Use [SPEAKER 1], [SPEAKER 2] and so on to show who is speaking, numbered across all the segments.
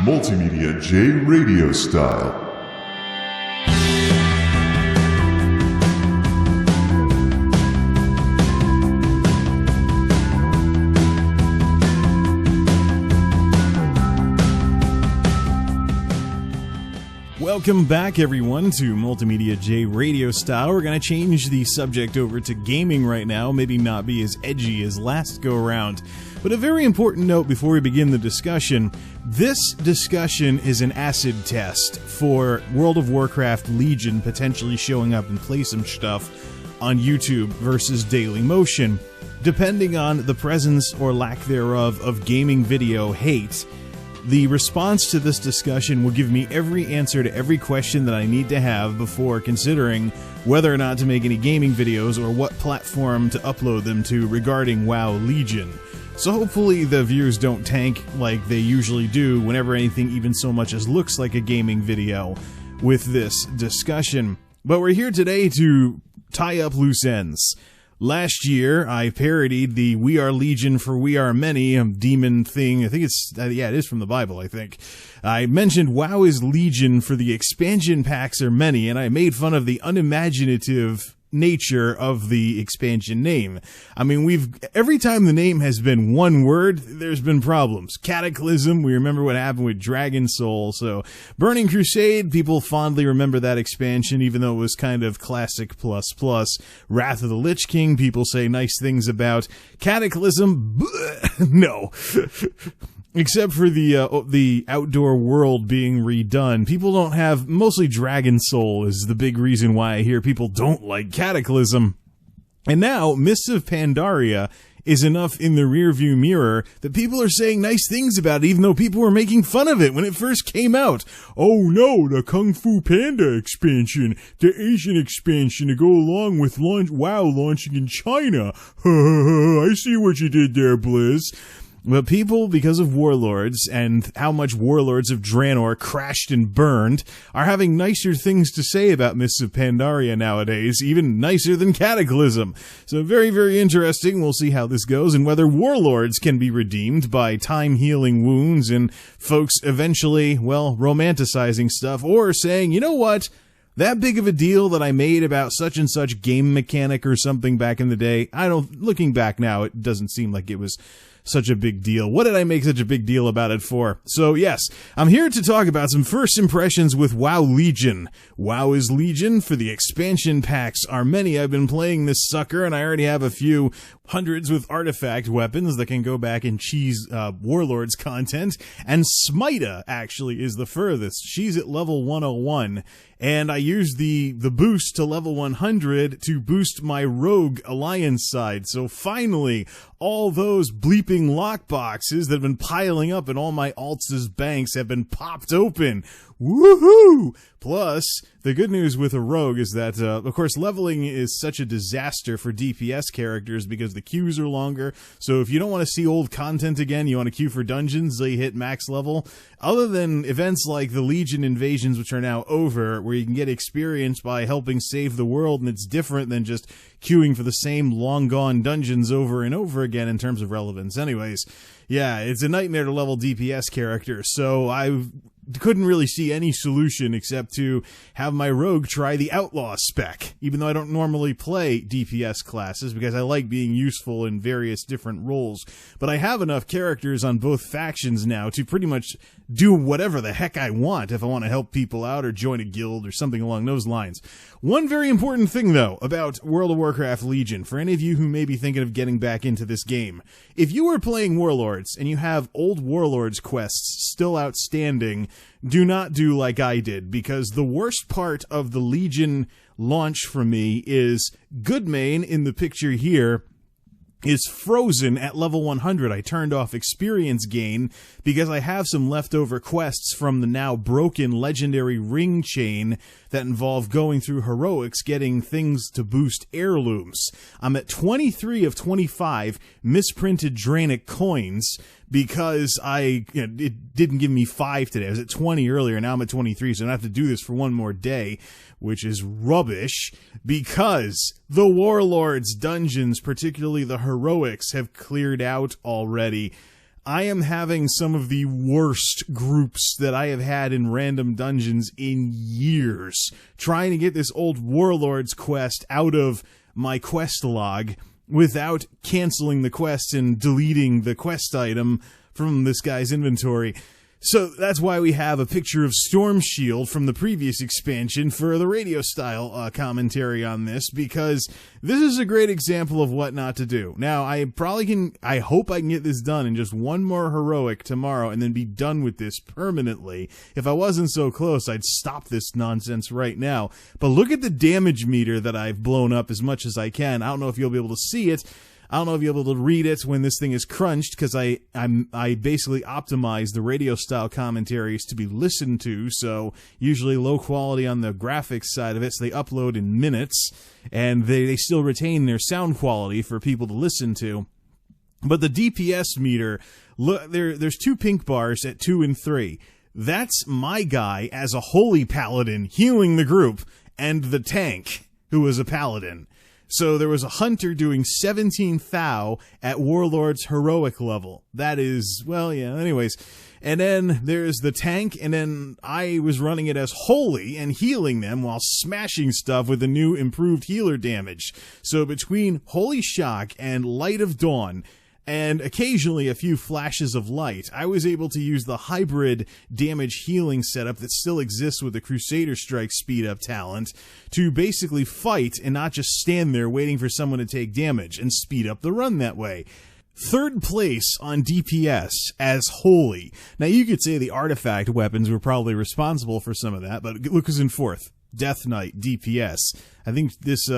[SPEAKER 1] MultimediaJay radio style.
[SPEAKER 2] Welcome back, everyone, to MultimediaJay Radio Style. We're going to change the subject over to gaming right now, maybe not be as edgy as last go-around. But a very important note before we begin the discussion, this discussion is an acid test for World of Warcraft Legion potentially showing up and play some stuff on YouTube versus Daily Motion. Depending on the presence or lack thereof of gaming video hate, the response to this discussion will give me every answer to every question that I need to have before considering whether or not to make any gaming videos or what platform to upload them to regarding WoW Legion. So hopefully the views don't tank like they usually do whenever anything even so much as looks like a gaming video with this discussion. But we're here today to tie up loose ends. Last year, I parodied the "We Are Legion for We Are Many" demon thing. I think it's, yeah, it is from the Bible, I think. I mentioned WoW is Legion for the expansion packs are many, and I made fun of the unimaginative nature of the expansion name. I mean, every time the name has been one word, there's been problems. Cataclysm, we remember what happened with Dragon Soul, so Burning Crusade, people fondly remember that expansion, even though it was kind of classic plus plus. Wrath of the Lich King, people say nice things about. Cataclysm, no. Except for the outdoor world being redone, people don't have, mostly Dragon Soul is the big reason why I hear people don't like Cataclysm. And now, Mists of Pandaria is enough in the rearview mirror that people are saying nice things about it, even though people were making fun of it when it first came out. Oh no, the Kung Fu Panda expansion, the Asian expansion to go along with WoW launching in China. I see what you did there, Blizz. But people, because of Warlords and how much Warlords of Draenor crashed and burned, are having nicer things to say about Mists of Pandaria nowadays, even nicer than Cataclysm. So very, very interesting. We'll see how this goes and whether Warlords can be redeemed by time-healing wounds and folks eventually, well, romanticizing stuff or saying, you know what? That big of a deal that I made about such and such game mechanic or something back in the day, looking back now, it doesn't seem like it was such a big deal. What did I make such a big deal about it for? So yes, I'm here to talk about some first impressions with WoW Legion. WoW is Legion for the expansion packs are many. I've been playing this sucker and I already have a few hundreds with artifact weapons that can go back and cheese Warlords content. And Smita actually is the furthest. She's at level 101. And I used the boost to level 100 to boost my Rogue Alliance side. So finally, all those bleeping lockboxes that have been piling up in all my alts' banks have been popped open. Woohoo! Plus, the good news with a rogue is that, of course, leveling is such a disaster for DPS characters because the queues are longer. So if you don't want to see old content again, you want to queue for dungeons until you hit max level. Other than events like the Legion invasions, which are now over, where you can get experience by helping save the world, and it's different than just queuing for the same long-gone dungeons over and over again in terms of relevance. Anyways, yeah, it's a nightmare to level DPS characters, so I couldn't really see any solution except to have my rogue try the outlaw spec, even though I don't normally play DPS classes because I like being useful in various different roles. But I have enough characters on both factions now to pretty much do whatever the heck I want if I want to help people out or join a guild or something along those lines. One very important thing, though, about World of Warcraft Legion, for any of you who may be thinking of getting back into this game, if you are playing Warlords and you have old Warlords quests still outstanding, do not do like I did, because the worst part of the Legion launch for me is Goodmain in the picture here is frozen at level 100. I turned off experience gain because I have some leftover quests from the now broken legendary ring chain that involve going through heroics, getting things to boost heirlooms. I'm at 23 of 25 misprinted Draenic coins because it didn't give me 5 today. I was at 20 earlier, now I'm at 23, so I have to do this for one more day, which is rubbish, because the Warlords dungeons, particularly the heroics, have cleared out already. I am having some of the worst groups that I have had in random dungeons in years, trying to get this old Warlords quest out of my quest log without canceling the quest and deleting the quest item from this guy's inventory. So that's why we have a picture of Storm Shield from the previous expansion for the radio style commentary on this, because this is a great example of what not to do. Now, I hope I can get this done in just one more heroic tomorrow and then be done with this permanently. If I wasn't so close, I'd stop this nonsense right now. But look at the damage meter that I've blown up as much as I can. I don't know if you'll be able to see it. I don't know if you'll be able to read it when this thing is crunched, because I basically optimize the radio style commentaries to be listened to, so usually low quality on the graphics side of it, so they upload in minutes, and they still retain their sound quality for people to listen to. But the DPS meter, look, there's 2 pink bars at 2 and 3. That's my guy as a holy paladin healing the group, and the tank, who was a paladin. So there was a hunter doing 17 thou at Warlord's heroic level. That is, well, yeah, anyways. And then there's the tank, and then I was running it as holy and healing them while smashing stuff with the new improved healer damage. So between Holy Shock and Light of Dawn, and occasionally a few flashes of light, I was able to use the hybrid damage healing setup that still exists with the Crusader Strike speed up talent to basically fight and not just stand there waiting for someone to take damage and speed up the run that way. 3rd place on DPS as holy. Now you could say the artifact weapons were probably responsible for some of that, but look who's in 4th. Death Knight DPS. I think this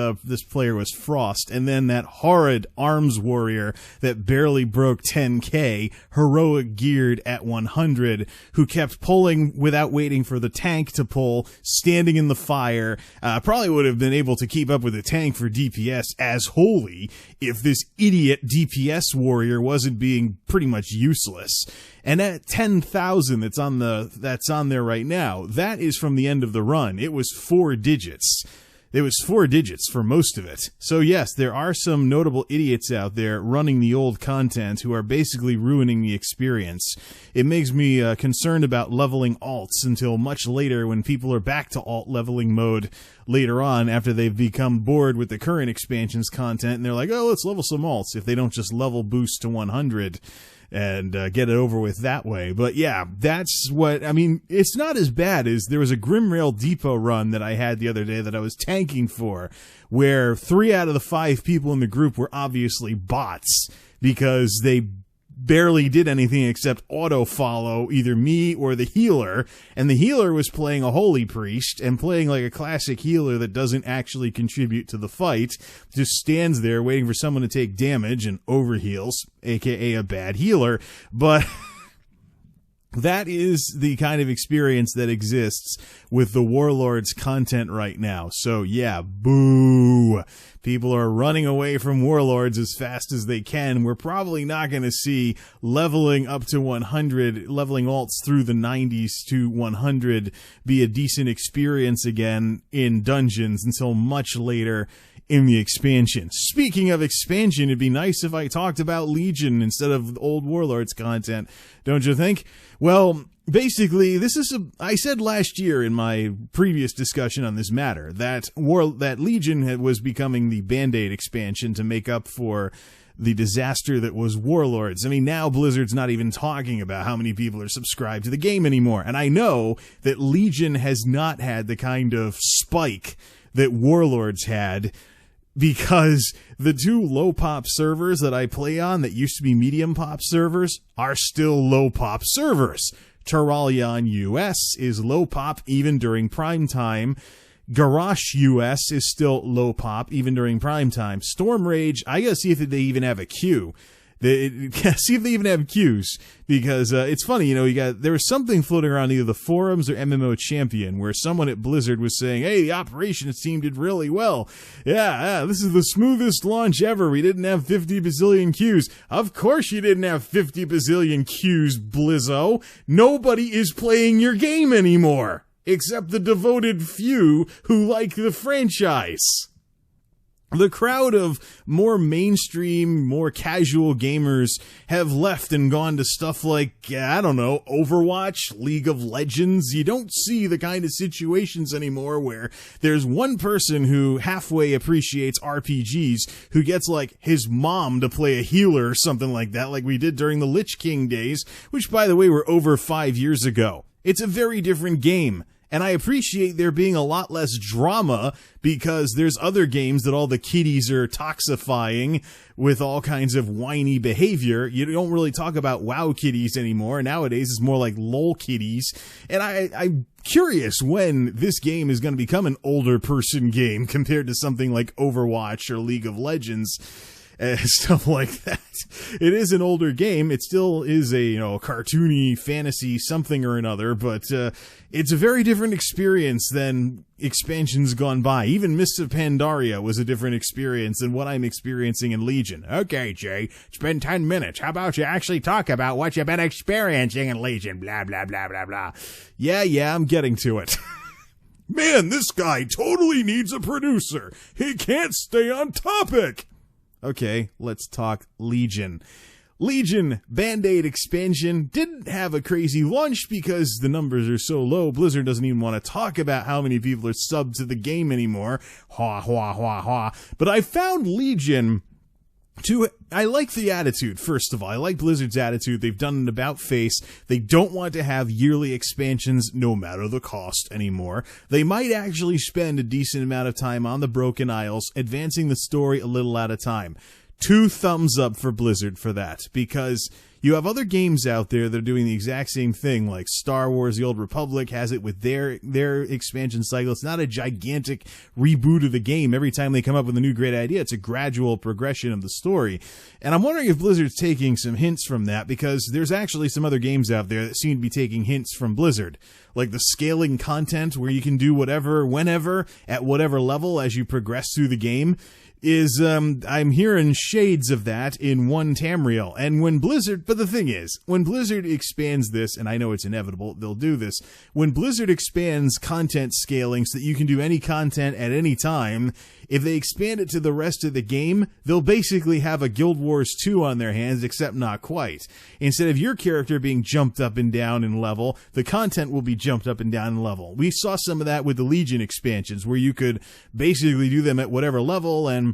[SPEAKER 2] player was Frost, and then that horrid Arms Warrior that barely broke 10k, heroic geared at 100, who kept pulling without waiting for the tank to pull, standing in the fire. Probably would have been able to keep up with the tank for DPS as holy if this idiot DPS warrior wasn't being pretty much useless. And at 10,000 that's on there right now, that is from the end of the run. It was 4 digits. It was 4 digits for most of it. So yes, there are some notable idiots out there running the old content who are basically ruining the experience. It makes me concerned about leveling alts until much later, when people are back to alt leveling mode later on after they've become bored with the current expansion's content, and they're like, oh, let's level some alts, if they don't just level boost to 100. And get it over with that way. But yeah, that's what, I mean, it's not as bad as there was a Grimrail Depot run that I had the other day that I was tanking for, where 3 out of the 5 people in the group were obviously bots, because they barely did anything except auto-follow either me or the healer, and the healer was playing a holy priest and playing like a classic healer that doesn't actually contribute to the fight, just stands there waiting for someone to take damage and overheals, aka a bad healer. But that is the kind of experience that exists with the Warlords content right now. So yeah, boo. People are running away from Warlords as fast as they can. We're probably not going to see leveling up to 100, leveling alts through the 90s to 100 be a decent experience again in dungeons until much later in the expansion. Speaking of expansion, it'd be nice if I talked about Legion instead of old Warlords content, don't you think? Well, basically, I said last year in my previous discussion on this matter that Legion was becoming the Band-Aid expansion to make up for the disaster that was Warlords. I mean, now Blizzard's not even talking about how many people are subscribed to the game anymore. And I know that Legion has not had the kind of spike that Warlords had, because the 2 low pop servers that I play on that used to be medium pop servers are still low pop servers. Terralion US is low pop even during prime time. Garrosh US is still low pop even during prime time. Storm Rage, I gotta see if they even have a queue. See if they even have queues, because it's funny, you know, there was something floating around either the forums or MMO Champion where someone at Blizzard was saying, hey, the operations team did really well. Yeah, this is the smoothest launch ever. We didn't have 50 bazillion queues. Of course you didn't have 50 bazillion queues, Blizzo. Nobody is playing your game anymore, except the devoted few who like the franchise. the crowd of more mainstream, more casual gamers have left and gone to stuff like, I don't know, Overwatch, League of Legends. You don't see the kind of situations anymore where there's one person who halfway appreciates RPGs who gets like his mom to play a healer or something like that, like we did during the Lich King days, which by the way were over 5 years ago. It's a very different game. And I appreciate there being a lot less drama because there's other games that all the kiddies are toxifying with all kinds of whiny behavior. You don't really talk about WoW kiddies anymore. Nowadays, it's more like LOL kiddies. And I'm curious when this game is going to become an older person game compared to something like Overwatch or League of Legends. Stuff like that. It is an older game. It still is a, cartoony fantasy something or another, but it's a very different experience than expansions gone by. Even Mists of Pandaria was a different experience than what I'm experiencing in Legion. Okay, Jay, it's been 10 minutes. How about you actually talk about what you've been experiencing in Legion? Blah, blah, blah, blah, blah. Yeah, I'm getting to it. Man, this guy totally needs a producer. He can't stay on topic. Okay, let's talk Legion. Legion Band-Aid expansion didn't have a crazy launch because the numbers are so low. Blizzard doesn't even want to talk about how many people are subbed to the game anymore. Ha, ha, ha, ha. But I found Legion I like the attitude, first of all. I like Blizzard's attitude. They've done an about-face. They don't want to have yearly expansions, no matter the cost, anymore. They might actually spend a decent amount of time on the Broken Isles, advancing the story a little at a time. 2 thumbs up for Blizzard for that, because you have other games out there that are doing the exact same thing, like Star Wars The Old Republic has it with their expansion cycle. It's not a gigantic reboot of the game every time they come up with a new great idea. It's a gradual progression of the story. And I'm wondering if Blizzard's taking some hints from that, because there's actually some other games out there that seem to be taking hints from Blizzard. Like the scaling content, where you can do whatever, whenever, at whatever level as you progress through the game. I'm hearing shades of that in 1 Tamriel. And when Blizzard, but the thing is, when Blizzard expands this, and I know it's inevitable, they'll do this, when Blizzard expands content scaling so that you can do any content at any time, if they expand it to the rest of the game, they'll basically have a Guild Wars 2 on their hands, except not quite. Instead of your character being jumped up and down in level, the content will be jumped up and down in level. We saw some of that with the Legion expansions, where you could basically do them at whatever level, and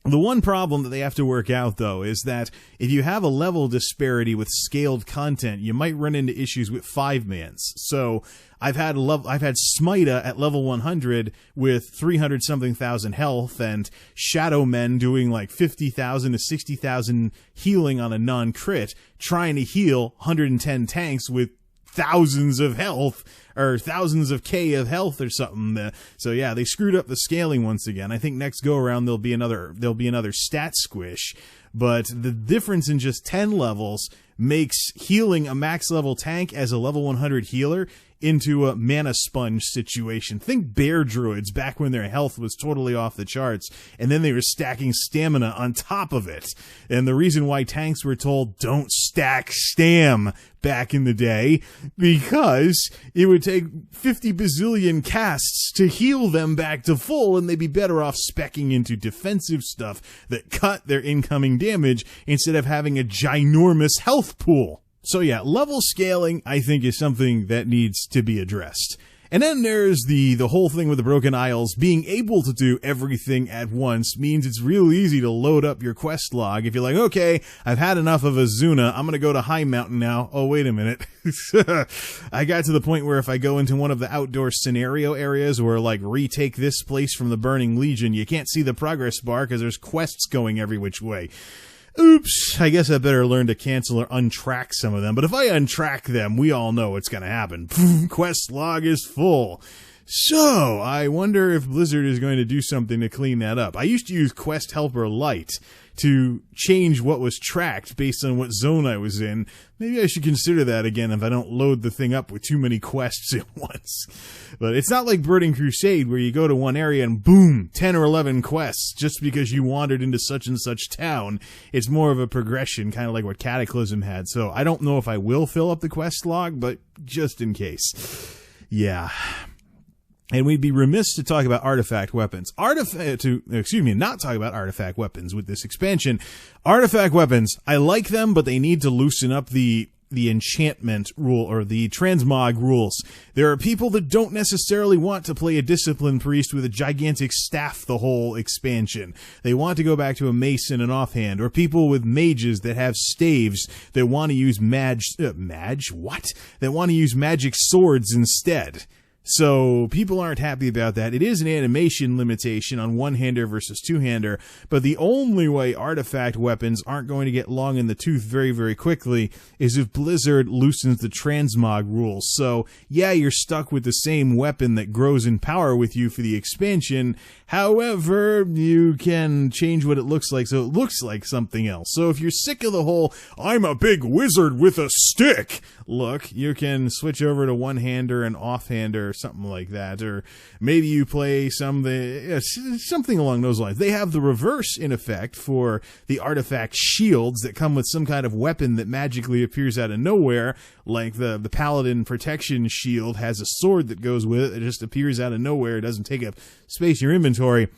[SPEAKER 2] the one problem that they have to work out, though, is that if you have a level disparity with scaled content, you might run into issues with 5-mans. So I've had Smita at level 100 with 300-something thousand health, and Shadow Men doing like 50,000 to 60,000 healing on a non-crit, trying to heal 110 tanks with thousands of health, or thousands of K of health or something. So yeah, they screwed up the scaling once again. I think next go around there'll be another stat squish, but the difference in just 10 levels makes healing a max level tank as a level 100 healer into a mana sponge situation. Think bear druids back when their health was totally off the charts, and then they were stacking stamina on top of it. And the reason why tanks were told don't stack stam back in the day, because it would take 50 bazillion casts to heal them back to full, and they'd be better off speccing into defensive stuff that cut their incoming damage instead of having a ginormous health pool. So yeah, level scaling, I think, is something that needs to be addressed. And then there's the whole thing with the Broken Isles. Being able to do everything at once means it's real easy to load up your quest log. If you're like, okay, I've had enough of Azuna, I'm going to go to High Mountain now. Oh, wait a minute. I got to the point where if I go into one of the outdoor scenario areas where, like, retake this place from the Burning Legion, you can't see the progress bar because there's quests going every which way. Oops, I guess I better learn to cancel or untrack some of them. But if I untrack them, we all know what's going to happen. Quest log is full. So, I wonder if Blizzard is going to do something to clean that up. I used to use Quest Helper Lite to change what was tracked based on what zone I was in. Maybe I should consider that again if I don't load the thing up with too many quests at once. But it's not like Burning Crusade where you go to one area and boom, 10 or 11 quests just because you wandered into such and such town. It's more of a progression, kind of like what Cataclysm had. So I don't know if I will fill up the quest log, but just in case. Yeah. And we'd be remiss to talk about artifact weapons. Not talk about artifact weapons with this expansion. Artifact weapons, I like them, but they need to loosen up the enchantment rule or the transmog rules. There are people that don't necessarily want to play a discipline priest with a gigantic staff the whole expansion. They want to go back to a mace and an offhand, or people with mages that have staves that want to use that want to use magic swords instead. So people aren't happy about that. It is an animation limitation on one-hander versus two-hander, but the only way artifact weapons aren't going to get long in the tooth very, very quickly is if Blizzard loosens the transmog rules. So, yeah, you're stuck with the same weapon that grows in power with you for the expansion. However, you can change what it looks like so it looks like something else. So if you're sick of the whole, I'm a big wizard with a stick look, you can switch over to one-hander and off-hander or something like that. Or maybe you play something along those lines. They have the reverse in effect for the artifact shields that come with some kind of weapon that magically appears out of nowhere. Like the Paladin Protection Shield has a sword that goes with it. It just appears out of nowhere. It doesn't take up space in your inventory.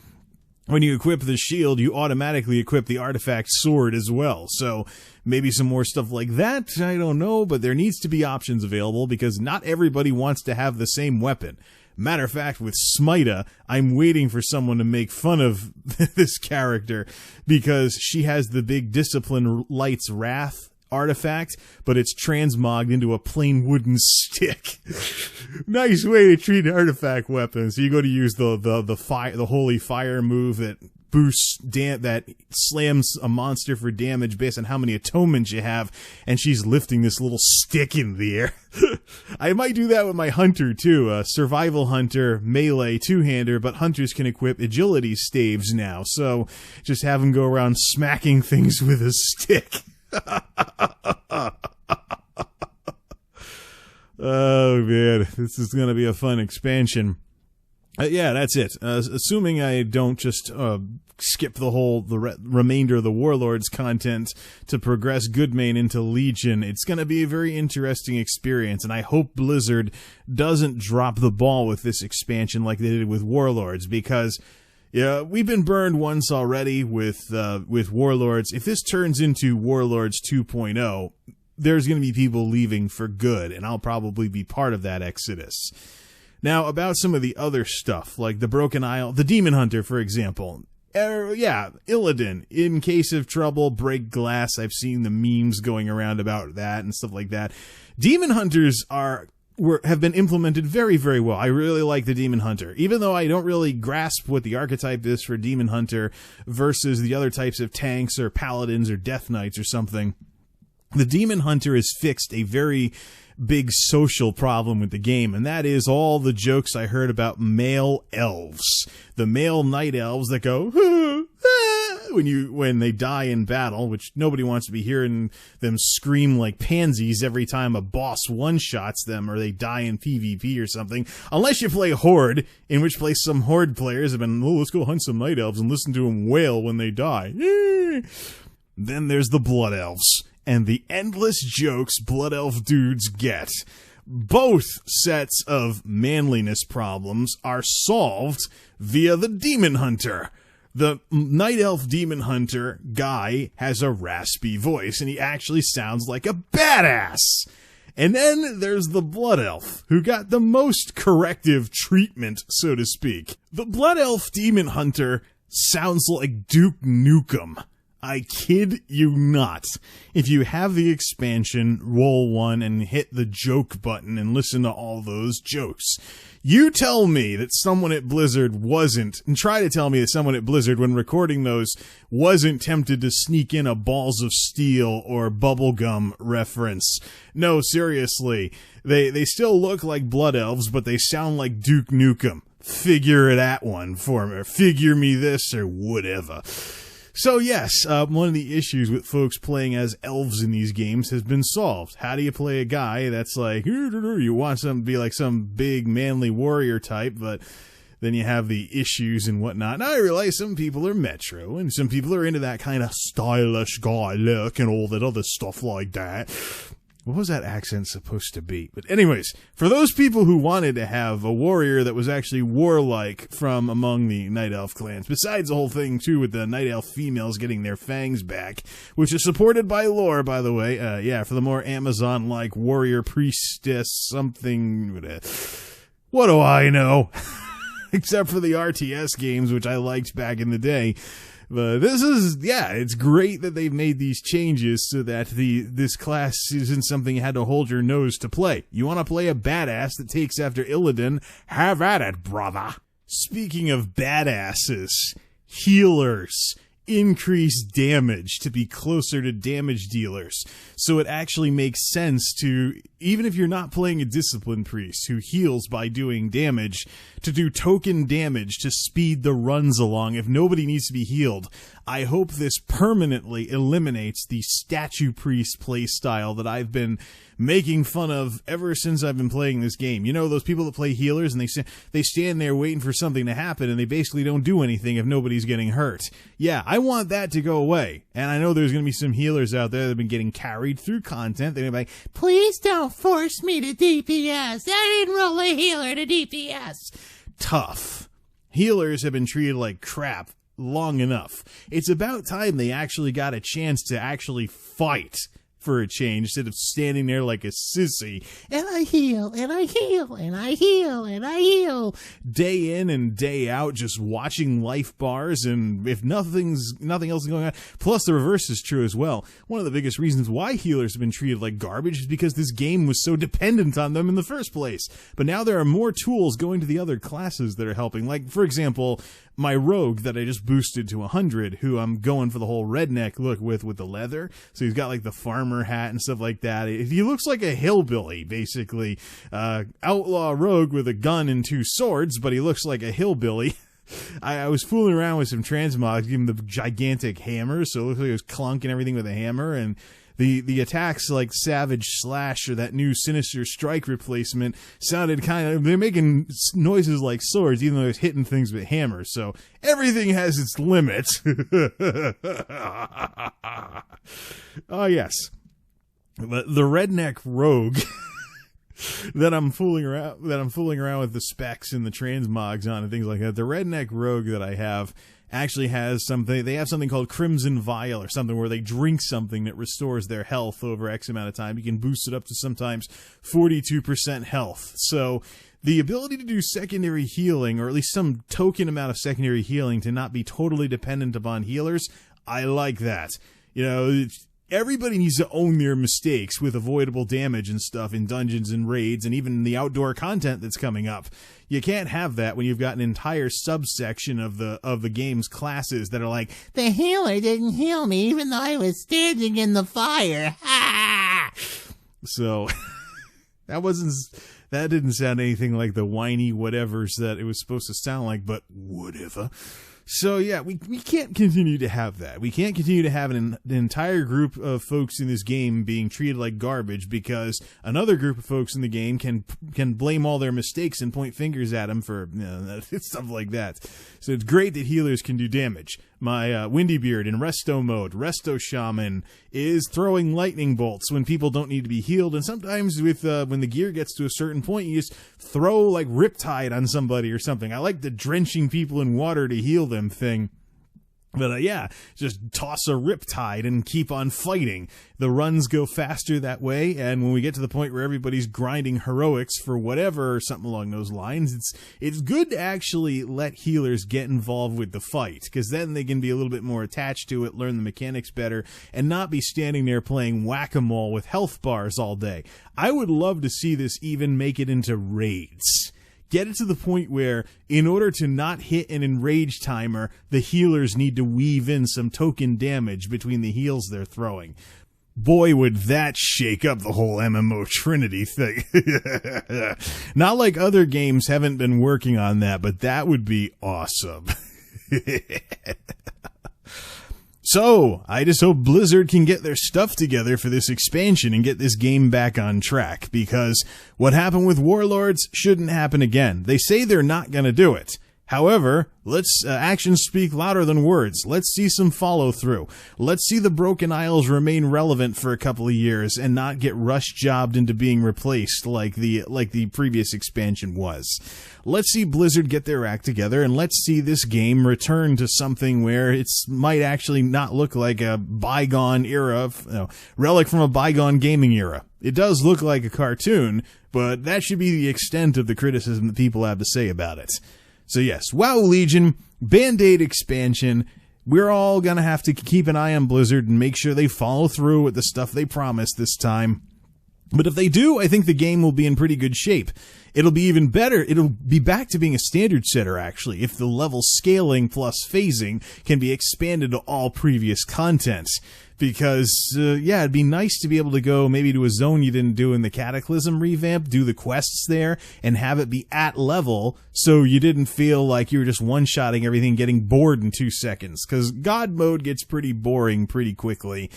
[SPEAKER 2] When you equip the shield, you automatically equip the artifact sword as well. So maybe some more stuff like that, I don't know, but there needs to be options available because not everybody wants to have the same weapon. Matter of fact, with Smita, I'm waiting for someone to make fun of this character because she has the big Discipline Light's Wrath artifact, but it's transmogged into a plain wooden stick. Nice way to treat artifact weapons. So you go to use the holy fire move that boosts that slams a monster for damage based on how many atonements you have, and she's lifting this little stick in the air. I might do that with my hunter too. Survival hunter, melee, two-hander, but hunters can equip agility staves now, so just have them go around smacking things with a stick. Oh man, this is going to be a fun expansion. Yeah, that's it. Assuming I don't just skip the remainder of the Warlords content to progress Goodmain into Legion, it's going to be a very interesting experience, and I hope Blizzard doesn't drop the ball with this expansion like they did with Warlords, because yeah, we've been burned once already with Warlords. If this turns into Warlords 2.0, there's going to be people leaving for good, and I'll probably be part of that exodus. Now, about some of the other stuff, like the Broken Isle, the Demon Hunter, for example. Illidan, in case of trouble, break glass. I've seen the memes going around about that and stuff like that. Demon Hunters have been implemented very, very well. I really like the Demon Hunter, even though I don't really grasp what the archetype is for Demon Hunter versus the other types of tanks or paladins or death knights or something. The Demon Hunter has fixed a very big social problem with the game, and that is all the jokes I heard about male elves. The male night elves that go, when they die in battle, which nobody wants to be hearing them scream like pansies every time a boss one-shots them or they die in PvP or something. Unless you play Horde, in which case some Horde players have been, let's go hunt some night elves and listen to them wail when they die. Then there's the Blood Elves, and the endless jokes Blood Elf dudes get. Both sets of manliness problems are solved via the Demon Hunter. The Night Elf Demon Hunter guy has a raspy voice, and he actually sounds like a badass. And then there's the Blood Elf, who got the most corrective treatment, so to speak. The Blood Elf Demon Hunter sounds like Duke Nukem. I kid you not. If you have the expansion, roll one and hit the joke button and listen to all those jokes. You tell me that someone at Blizzard wasn't, and try to tell me that someone at Blizzard, when recording those, wasn't tempted to sneak in a Balls of Steel or Bubblegum reference. No, seriously. They still look like Blood Elves, but they sound like Duke Nukem. Figure it at one for me, or figure me this, or whatever. So yes, one of the issues with folks playing as elves in these games has been solved. How do you play a guy that's like, you want something to be like some big manly warrior type, but then you have the issues and whatnot. And I realize some people are metro, and some people are into that kind of stylish guy look and all that other stuff like that. What was that accent supposed to be? But anyways, for those people who wanted to have a warrior that was actually warlike from among the Night Elf clans, besides the whole thing, too, with the Night Elf females getting their fangs back, which is supported by lore, by the way. Yeah, for the more Amazon-like warrior priestess something. What do I know? Except for the RTS games, which I liked back in the day. But this is, yeah, it's great that they've made these changes so that this class isn't something you had to hold your nose to play. You want to play a badass that takes after Illidan? Have at it, brother. Speaking of badasses, healers increase damage to be closer to damage dealers. So it actually makes sense to, even if you're not playing a disciplined priest who heals by doing damage, to do token damage to speed the runs along if nobody needs to be healed. I hope this permanently eliminates the statue priest playstyle that I've been making fun of ever since I've been playing this game. You know, those people that play healers and they stand there waiting for something to happen and they basically don't do anything if nobody's getting hurt. Yeah, I want that to go away. And I know there's going to be some healers out there that have been getting carried through content. They're going to be like, please don't force me to DPS. I didn't roll a healer to DPS. Tough. Healers have been treated like crap long enough. It's about time they actually got a chance to actually fight for a change instead of standing there like a sissy. And I heal, and I heal, and I heal, and I heal. Day in and day out, just watching life bars, and if nothing else is going on. Plus, the reverse is true as well. One of the biggest reasons why healers have been treated like garbage is because this game was so dependent on them in the first place. But now there are more tools going to the other classes that are helping. Like, for example, my rogue that I just boosted to 100, who I'm going for the whole redneck look with the leather. So he's got like the farmer hat and stuff like that. He looks like a hillbilly, basically. Outlaw rogue with a gun and 2 swords, but he looks like a hillbilly. I was fooling around with some transmogs, giving him the gigantic hammer, so it looks like he was clunking everything with a hammer, and the attacks like Savage Slash or that new Sinister Strike replacement sounded they're making noises like swords, even though it's hitting things with hammers, so everything has its limits. Oh, yes. But the redneck rogue that I'm fooling around with the specs and the transmogs on and things like that. The redneck rogue that I have actually has something. They have something called Crimson Vial or something where they drink something that restores their health over X amount of time. You can boost it up to sometimes 42% health. So the ability to do secondary healing, or at least some token amount of secondary healing, to not be totally dependent upon healers, I like that. You know, everybody needs to own their mistakes with avoidable damage and stuff in dungeons and raids and even the outdoor content that's coming up. You can't have that when you've got an entire subsection of the game's classes that are like, the healer didn't heal me even though I was standing in the fire. So that didn't sound anything like the whiny whatevers that it was supposed to sound like, but whatever. So yeah, we can't continue to have that. We can't continue to have an entire group of folks in this game being treated like garbage because another group of folks in the game can blame all their mistakes and point fingers at them for stuff like that. So it's great that healers can do damage. My Windy Beard in Resto mode, Resto Shaman, is throwing lightning bolts when people don't need to be healed, and sometimes with when the gear gets to a certain point, you just throw like Riptide on somebody or something. I like the drenching people in water to heal them thing. But yeah, just toss a Riptide and keep on fighting. The runs go faster that way, and when we get to the point where everybody's grinding heroics for whatever or something along those lines, it's good to actually let healers get involved with the fight, because then they can be a little bit more attached to it, learn the mechanics better, and not be standing there playing whack-a-mole with health bars all day. I would love to see this even make it into raids. Get it to the point where, in order to not hit an enrage timer, the healers need to weave in some token damage between the heals they're throwing. Boy, would that shake up the whole MMO Trinity thing. Not like other games haven't been working on that, but that would be awesome. So, I just hope Blizzard can get their stuff together for this expansion and get this game back on track, because what happened with Warlords shouldn't happen again. They say they're not going to do it. However, let's actions speak louder than words. Let's see some follow-through. Let's see the Broken Isles remain relevant for a couple of years and not get rush-jobbed into being replaced like the previous expansion was. Let's see Blizzard get their act together, and let's see this game return to something where it might actually not look like a bygone era, relic from a bygone gaming era. It does look like a cartoon, but that should be the extent of the criticism that people have to say about it. So yes, WoW Legion, Band-Aid expansion. We're all going to have to keep an eye on Blizzard and make sure they follow through with the stuff they promised this time. But if they do, I think the game will be in pretty good shape. It'll be even better. It'll be back to being a standard setter, actually, if the level scaling plus phasing can be expanded to all previous content. Because, it'd be nice to be able to go maybe to a zone you didn't do in the Cataclysm revamp, do the quests there, and have it be at level so you didn't feel like you were just one-shotting everything, getting bored in 2 seconds. Because God mode gets pretty boring pretty quickly.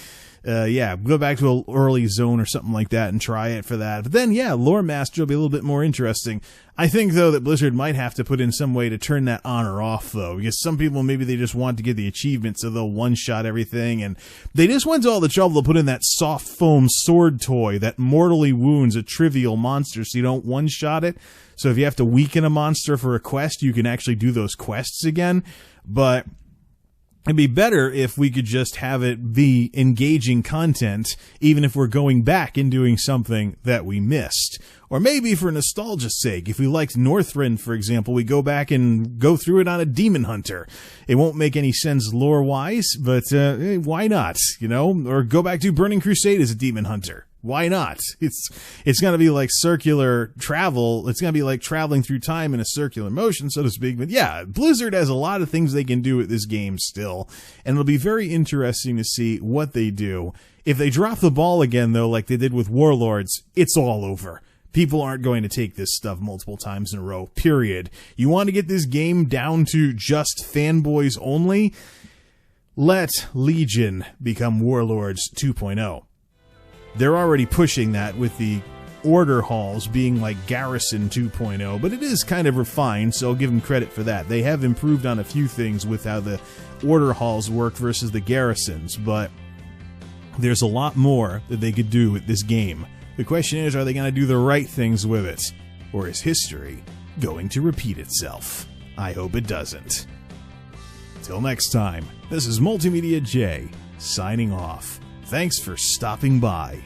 [SPEAKER 2] Go back to an early zone or something like that and try it for that. But then, Lore Master will be a little bit more interesting. I think, though, that Blizzard might have to put in some way to turn that on or off, though, because some people, maybe they just want to get the achievement, so they'll one-shot everything, and they just went to all the trouble to put in that soft foam sword toy that mortally wounds a trivial monster so you don't one-shot it. So if you have to weaken a monster for a quest, you can actually do those quests again. But it'd be better if we could just have it be engaging content, even if we're going back and doing something that we missed. Or maybe for nostalgia's sake, if we liked Northrend, for example, we go back and go through it on a Demon Hunter. It won't make any sense lore-wise, but why not, Or go back to Burning Crusade as a Demon Hunter. Why not? It's going to be like circular travel. It's going to be like traveling through time in a circular motion, so to speak. But yeah, Blizzard has a lot of things they can do with this game still, and it'll be very interesting to see what they do. If they drop the ball again, though, like they did with Warlords, it's all over. People aren't going to take this stuff multiple times in a row, period. You want to get this game down to just fanboys only? Let Legion become Warlords 2.0. They're already pushing that with the order halls being like Garrison 2.0, but it is kind of refined, so I'll give them credit for that. They have improved on a few things with how the order halls work versus the garrisons, but there's a lot more that they could do with this game. The question is, are they going to do the right things with it? Or is history going to repeat itself? I hope it doesn't. Till next time, this is MultimediaJay signing off. Thanks for stopping by.